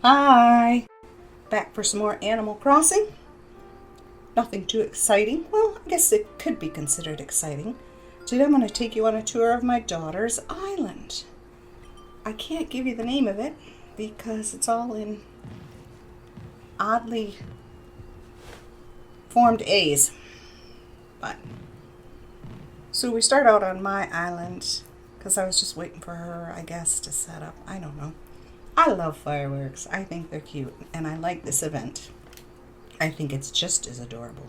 Hi! Back for some more Animal Crossing. Nothing too exciting. Well, I guess it could be considered exciting. Today I'm going to take you on a tour of my daughter's island. I can't give you the name of it because it's all in oddly formed A's. So we start out on my island because I was just waiting for her, I guess, to set up. I don't know. I love fireworks. I think they're cute, and I like this event. I think it's just as adorable.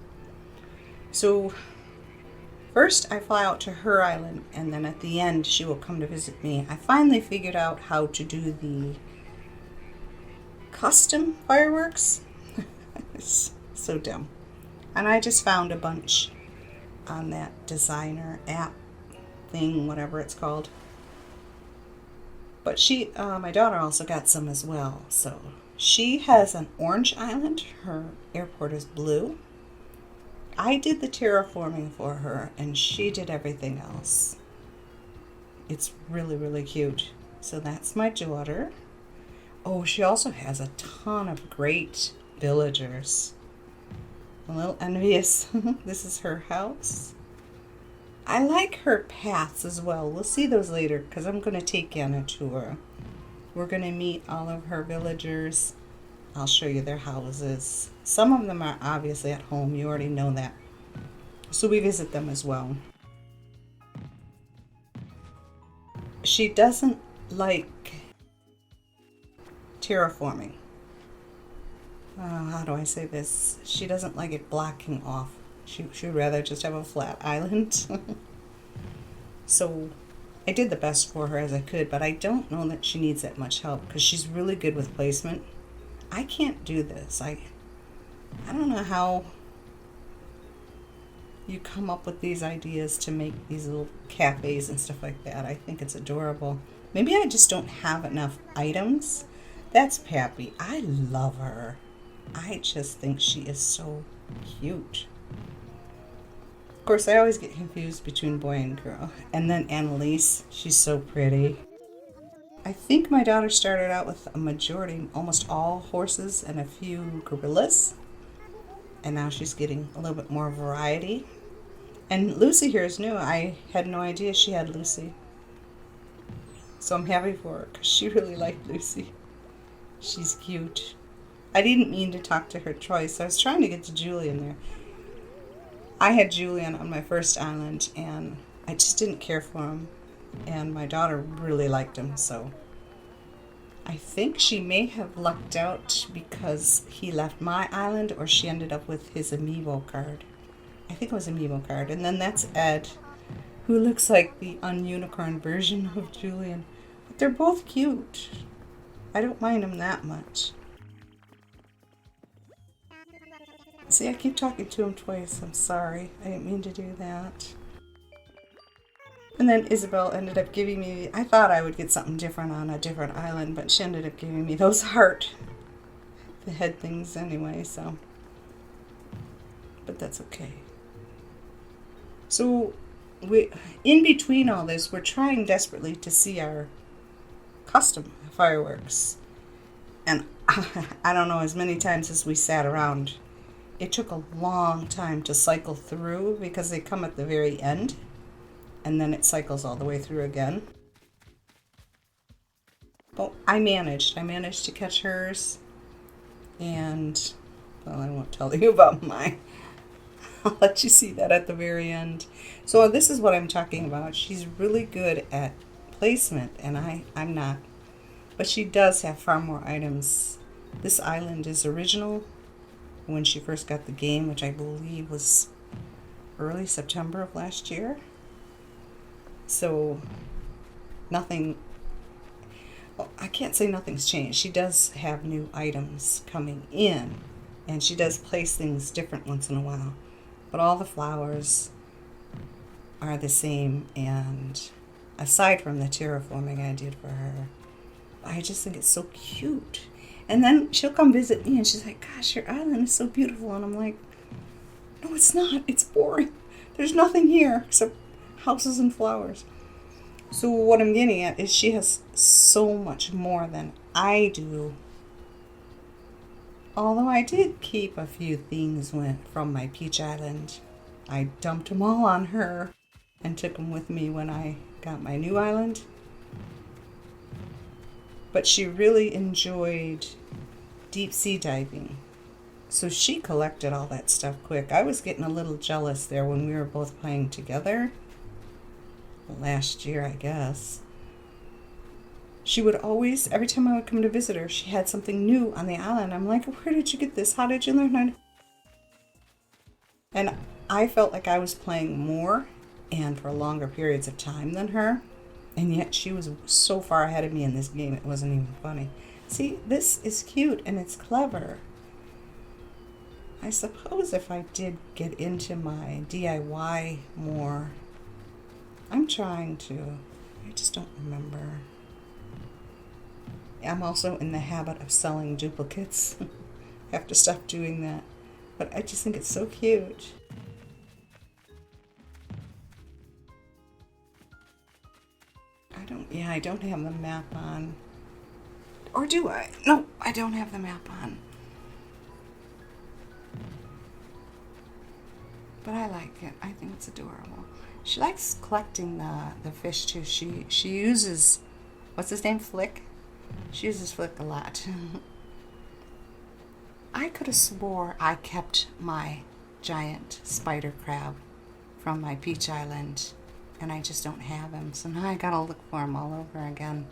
So first I fly out to her island, and then at the end she will come to visit me. I finally figured out how to do the custom fireworks. It's so dumb. And I just found a bunch on that designer app thing, whatever it's called. But my daughter also got some as well. So she has an orange island. Her airport is blue. I did the terraforming for her, and she did everything else. It's really, really cute. So that's my daughter. Oh, she also has a ton of great villagers. A little envious. This is her house. I like her paths as well. We'll see those later because I'm going to take you on a tour. We're going to meet all of her villagers. I'll show you their houses. Some of them are obviously at home. You already know that. So we visit them as well. She doesn't like terraforming. How do I say this? She doesn't like it blocking off. She would rather just have a flat island. So I did the best for her as I could, but I don't know that she needs that much help because she's really good with placement. I can't do this. I don't know how you come up with these ideas to make these little cafes and stuff like that. I think it's adorable. Maybe I just don't have enough items. That's Pappy. I love her. I just think she is so cute. Of course, I always get confused between boy and girl. And then Annalise, she's so pretty. I think my daughter started out with a majority, almost all horses and a few gorillas. And now she's getting a little bit more variety. And Lucy here is new. I had no idea she had Lucy. So I'm happy for her because she really liked Lucy. She's cute. I didn't mean to talk to her twice. I was trying to get to Julian there. I had Julian on my first island, and I just didn't care for him. And my daughter really liked him, so I think she may have lucked out because he left my island, or she ended up with his amiibo card. I think it was amiibo card. And then that's Ed, who looks like the ununicorn version of Julian. But they're both cute. I don't mind him that much. See, I keep talking to him twice. I'm sorry. I didn't mean to do that. And then Isabel ended up giving me, I thought I would get something different on a different island, but she ended up giving me those the head things anyway, so. But that's okay. So, in between all this, we're trying desperately to see our custom fireworks. And I don't know, as many times as we sat around, it took a long time to cycle through because they come at the very end and then it cycles all the way through again. But I managed to catch hers, and well, I won't tell you about mine. I'll let you see that at the very end. So this is what I'm talking about. She's really good at placement, and I'm not. But she does have far more items. This island is original when she first got the game, which I believe was early September of last year. So nothing, well, I can't say nothing's changed. She does have new items coming in, and she does place things different once in a while. But all the flowers are the same, and aside from the terraforming I did for her, I just think it's so cute. And then she'll come visit me and she's like, gosh, your island is so beautiful. And I'm like, no, it's not. It's boring. There's nothing here except houses and flowers. So what I'm getting at is she has so much more than I do Although I did keep a few things from my Peach Island. I dumped them all on her and took them with me when I got my new island. But she really enjoyed deep sea diving. So she collected all that stuff quick. I was getting a little jealous there when we were both playing together. Last year, I guess. She would always, every time I would come to visit her, she had something new on the island. I'm like, where did you get this? How did you learn how to? And I felt like I was playing more and for longer periods of time than her. And yet she was so far ahead of me in this game, it wasn't even funny. See, this is cute and it's clever. I suppose if I did get into my DIY more, I'm trying to. I just don't remember. I'm also in the habit of selling duplicates. I have to stop doing that. But I just think it's so cute. I don't have the map on. Or do I? No, I don't have the map on. But I like it. I think it's adorable. She likes collecting the fish too. She uses, what's his name, Flick? She uses Flick a lot. I could have swore I kept my giant spider crab from my Peach Island, and I just don't have him. So now I gotta look for him all over again.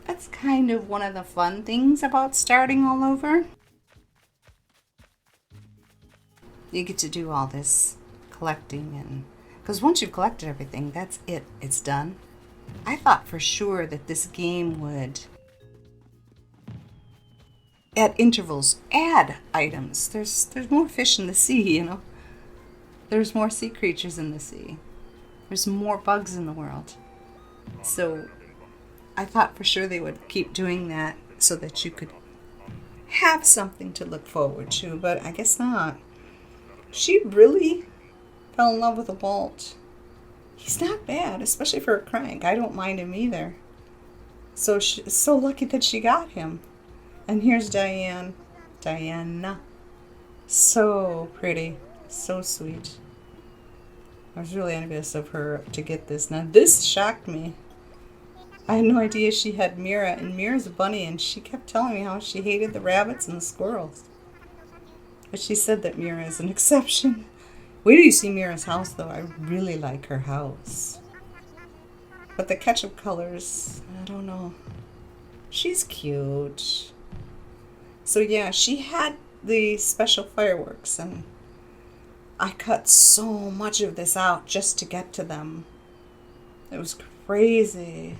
That's kind of one of the fun things about starting all over. You get to do all this collecting, and because once you've collected everything, that's it. It's done. I thought for sure that this game would, at intervals, add items. There's more fish in the sea, you know. There's more sea creatures in the sea. There's more bugs in the world. So I thought for sure they would keep doing that so that you could have something to look forward to, but I guess not. She really fell in love with a Walt. He's not bad, especially for a crank. I don't mind him either. So she's so lucky that she got him. And here's Diana. So pretty. So sweet. I was really envious of her to get this. Now this shocked me. I had no idea she had Mira, and Mira's a bunny, and she kept telling me how she hated the rabbits and the squirrels. But she said that Mira is an exception. Wait till you see Mira's house, though. I really like her house. But the ketchup colors, I don't know. She's cute. So yeah, she had the special fireworks, and I cut so much of this out just to get to them. It was crazy.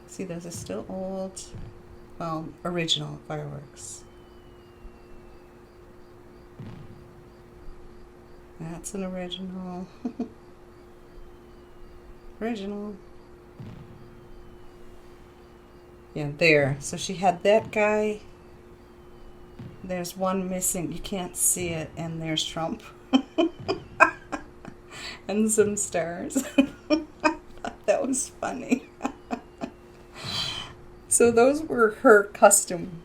See, those are still old, well, original fireworks. That's an original. Original. Yeah, there. So she had that guy. There's one missing. You can't see it. And there's Trump. And some stars. I thought that was funny. So those were her custom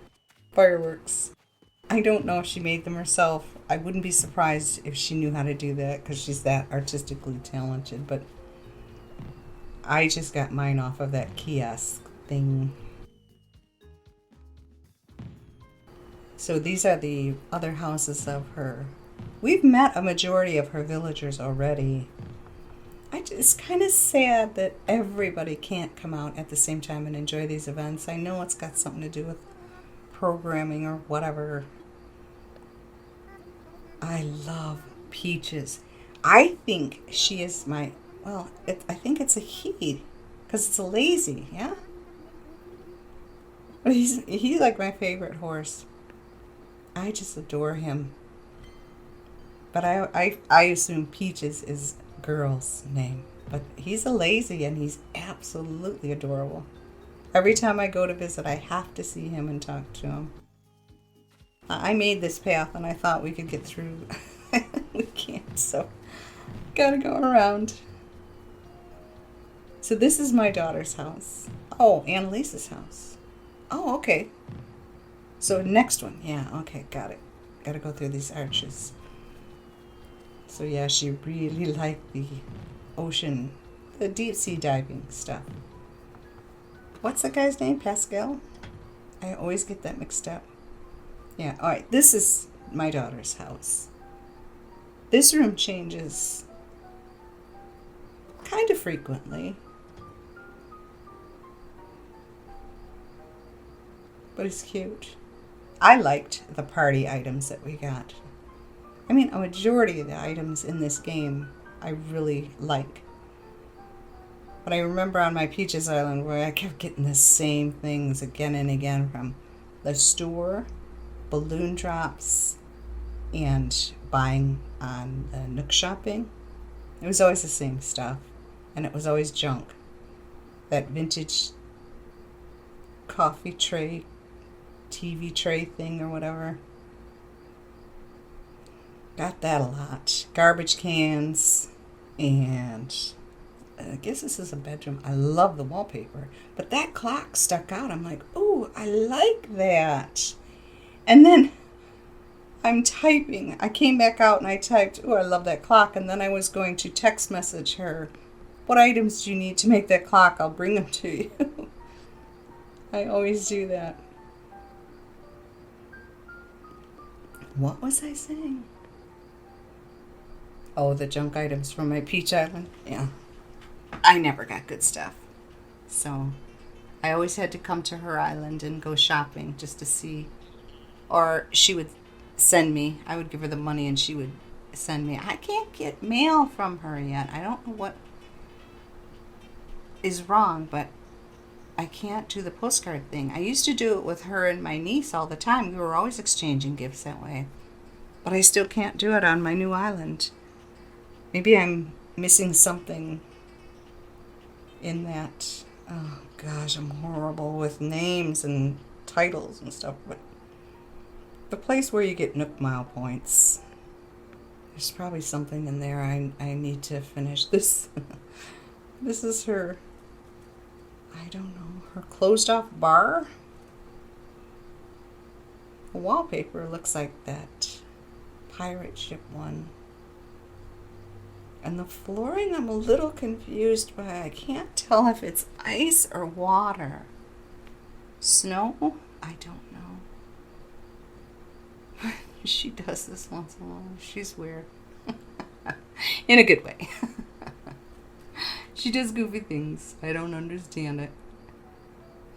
fireworks. I don't know if she made them herself. I wouldn't be surprised if she knew how to do that because she's that artistically talented. But I just got mine off of that kiosk thing. So these are the other houses of her. We've met a majority of her villagers already. It's kind of sad that everybody can't come out at the same time and enjoy these events. I know it's got something to do with programming or whatever. I love Peaches. I think she is my, well, I think it's a he, because it's a lazy, yeah? But he's like my favorite horse. I just adore him. But I assume Peaches is girl's name. But he's a lazy and he's absolutely adorable. Every time I go to visit, I have to see him and talk to him. I made this path and I thought we could get through. We can't, so gotta go around. So this is my daughter's house. Oh, Annalise's house. Oh, okay. So next one. Yeah, okay, got it. Got to go through these arches. So yeah, she really liked the ocean, the deep sea diving stuff. What's the guy's name? Pascal? I always get that mixed up. Yeah, all right. This is my daughter's house. This room changes kind of frequently. But it's cute. I liked the party items that we got. I mean, a majority of the items in this game I really like. But I remember on my Peaches Island where I kept getting the same things again and again from the store, balloon drops, and buying on the Nook shopping. It was always the same stuff, and it was always junk. That vintage coffee tray, TV tray thing or whatever. Got that a lot. Garbage cans, and I guess this is a bedroom. I love the wallpaper, but that clock stuck out. I'm like, oh, I like that. And then I'm typing. I came back out and I typed, oh, I love that clock. And then I was going to text message her, what items do you need to make that clock? I'll bring them to you. I always do that. What was I saying? Oh, the junk items from my Peach Island. Yeah. I never got good stuff. So I always had to come to her island and go shopping just to see. Or she would send me. I would give her the money and she would send me. I can't get mail from her yet. I don't know what is wrong, but I can't do the postcard thing. I used to do it with her and my niece all the time. We were always exchanging gifts that way. But I still can't do it on my new island. Maybe I'm missing something in that. Oh gosh, I'm horrible with names and titles and stuff. But the place where you get Nook Mile points, there's probably something in there I need to finish. This is her, I don't know, her closed off bar. The wallpaper looks like that pirate ship one. And the flooring I'm a little confused by. I can't tell if it's ice or water. Snow? I don't know. She does this once in a while. She's weird. In a good way. She does goofy things. I don't understand it.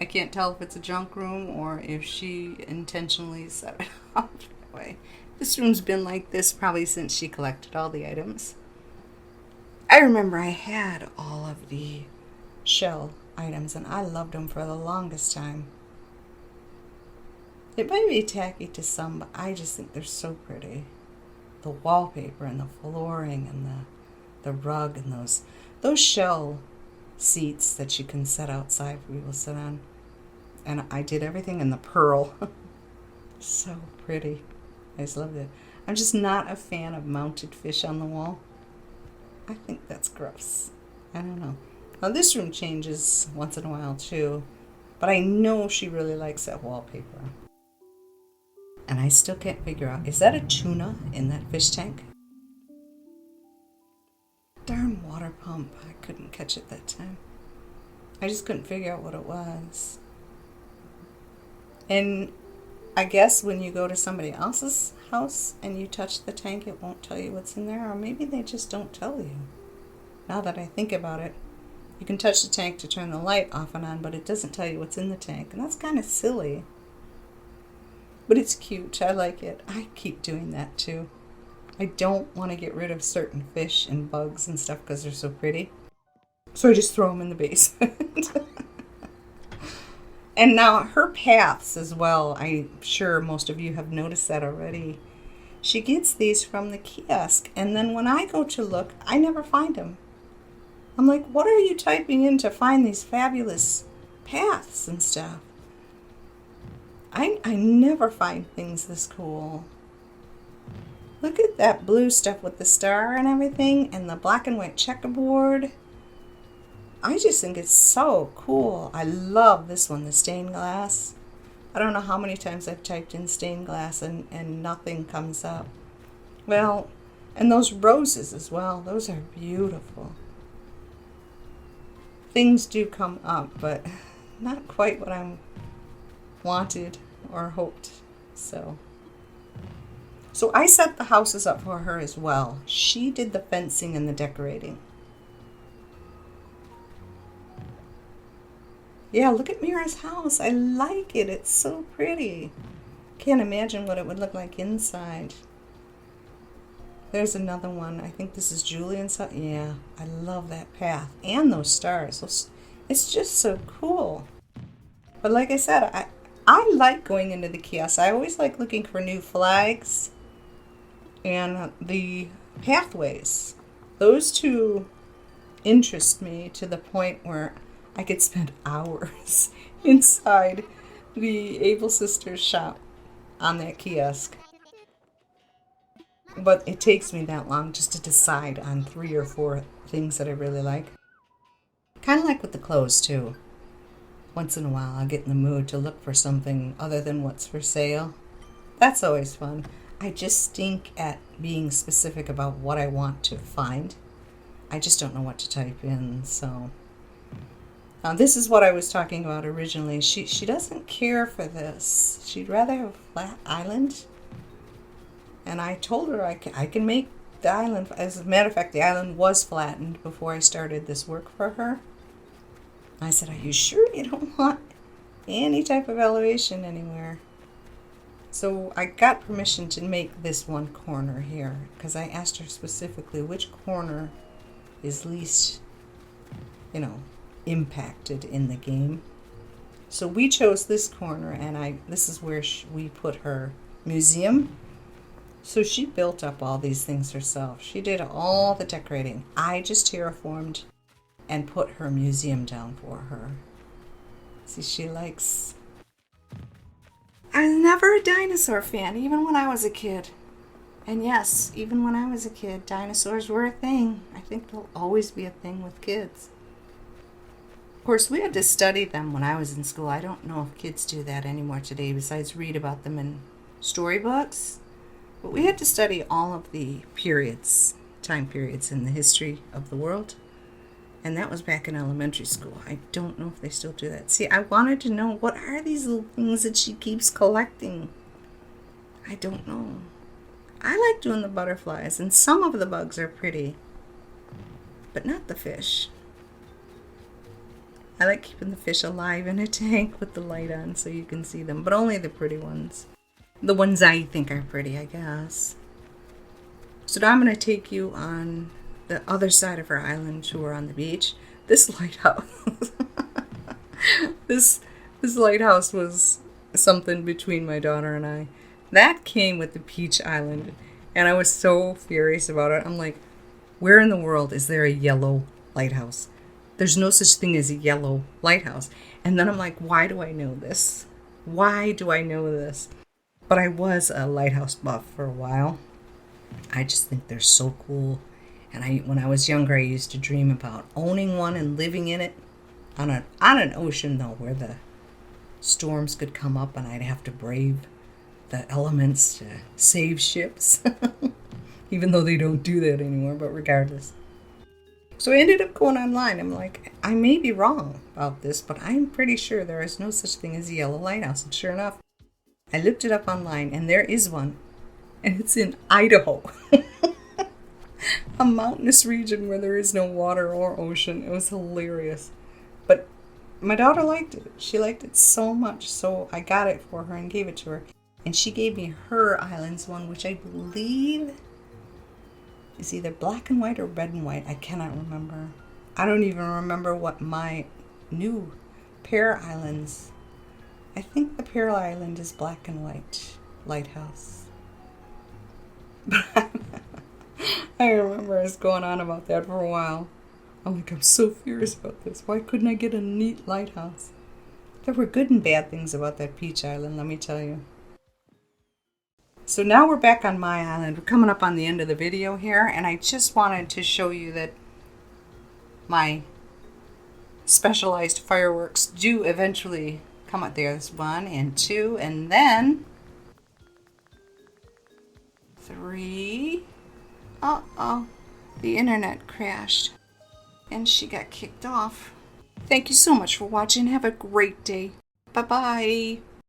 I can't tell if it's a junk room or if she intentionally set it up that way. This room's been like this probably since she collected all the items. I remember I had all of the shell items and I loved them for the longest time. It might be tacky to some, but I just think they're so pretty. The wallpaper and the flooring and the rug and those shell seats that you can set outside for people to sit on. And I did everything in the pearl. So pretty. I just loved it. I'm just not a fan of mounted fish on the wall. I think that's gross. I don't know. Now this room changes once in a while too, but I know she really likes that wallpaper. And I still can't figure out, is that a tuna in that fish tank? Darn water pump. I couldn't catch it that time. I just couldn't figure out what it was. And I guess when you go to somebody else's house and you touch the tank, it won't tell you what's in there, or maybe they just don't tell you. Now that I think about it, you can touch the tank to turn the light off and on, but it doesn't tell you what's in the tank, and that's kind of silly. But it's cute. I like it. I keep doing that too. I don't want to get rid of certain fish and bugs and stuff because they're so pretty. So I just throw them in the basement. And now her paths as well. I'm sure most of you have noticed that already. She gets these from the kiosk. And then when I go to look, I never find them. I'm like, what are you typing in to find these fabulous paths and stuff? I never find things this cool. Look at that blue stuff with the star and everything, and the black and white checkerboard. I just think it's so cool. I love this one, the stained glass. I don't know how many times I've typed in stained glass and nothing comes up. Well, and those roses as well. Those are beautiful. Things do come up, but not quite what I wanted or hoped. So I set the houses up for her as well. She did the fencing and the decorating. Yeah, look at Mira's house. I like it. It's so pretty. Can't imagine what it would look like inside. There's another one. I think this is Julian's house. Yeah, I love that path and those stars. It's just so cool. But like I said, I like going into the kiosk. I always like looking for new flags and the pathways. Those two interest me to the point where I could spend hours inside the Able Sisters shop on that kiosk. But it takes me that long just to decide on 3 or 4 things that I really like. Kind of like with the clothes too. Once in a while I'll get in the mood to look for something other than what's for sale. That's always fun. I just stink at being specific about what I want to find. I just don't know what to type in, so... this is what I was talking about originally. She doesn't care for this. She'd rather have a flat island. And I told her I can make the island. As a matter of fact, the island was flattened before I started this work for her. I said, are you sure you don't want any type of elevation anywhere? So I got permission to make this one corner here because I asked her specifically which corner is least, impacted in the game. So we chose this corner, and this is where we put her museum. So she built up all these things herself. She did all the decorating. I just terraformed and put her museum down for her. See, she likes... I was never a dinosaur fan, even when I was a kid. And yes, even when I was a kid, dinosaurs were a thing. I think they'll always be a thing with kids. Of course, we had to study them when I was in school. I don't know if kids do that anymore today, besides read about them in storybooks. But we had to study all of the time periods in the history of the world. And that was back in elementary school. I don't know if they still do that. See, I wanted to know, what are these little things that she keeps collecting? I don't know. I like doing the butterflies, and some of the bugs are pretty, but not the fish. I like keeping the fish alive in a tank with the light on so you can see them, but only the pretty ones. The ones I think are pretty, I guess. So now I'm going to take you on the other side of our island tour on the beach. This lighthouse. this lighthouse was something between my daughter and I. That came with the Peach Island, and I was so furious about it. I'm like, where in the world is there a yellow lighthouse? There's no such thing as a yellow lighthouse. And then I'm like, why do I know this? Why do I know this? But I was a lighthouse buff for a while. I just think they're so cool. And when I was younger, I used to dream about owning one and living in it on an ocean, though, where the storms could come up and I'd have to brave the elements to save ships. Even though they don't do that anymore, but regardless. So I ended up going online. I'm like, I may be wrong about this, but I'm pretty sure there is no such thing as a yellow lighthouse. And sure enough, I looked it up online, and there is one. And it's in Idaho. A mountainous region where there is no water or ocean. It was hilarious. But my daughter liked it. She liked it so much, so I got it for her and gave it to her. And she gave me her islands one, which I believe is either black and white or red and white. I cannot remember. I don't even remember what my new Pear Islands. I think the Pear Island is black and white lighthouse. But I remember I was going on about that for a while. I'm like, I'm so furious about this. Why couldn't I get a neat lighthouse? There were good and bad things about that Peach Island, let me tell you. So now we're back on my island. We're coming up on the end of the video here, and I just wanted to show you that my specialized fireworks do eventually come out. There's 1 and 2 and then 3. Uh-oh, the internet crashed and she got kicked off. Thank you so much for watching. Have a great day. Bye-bye.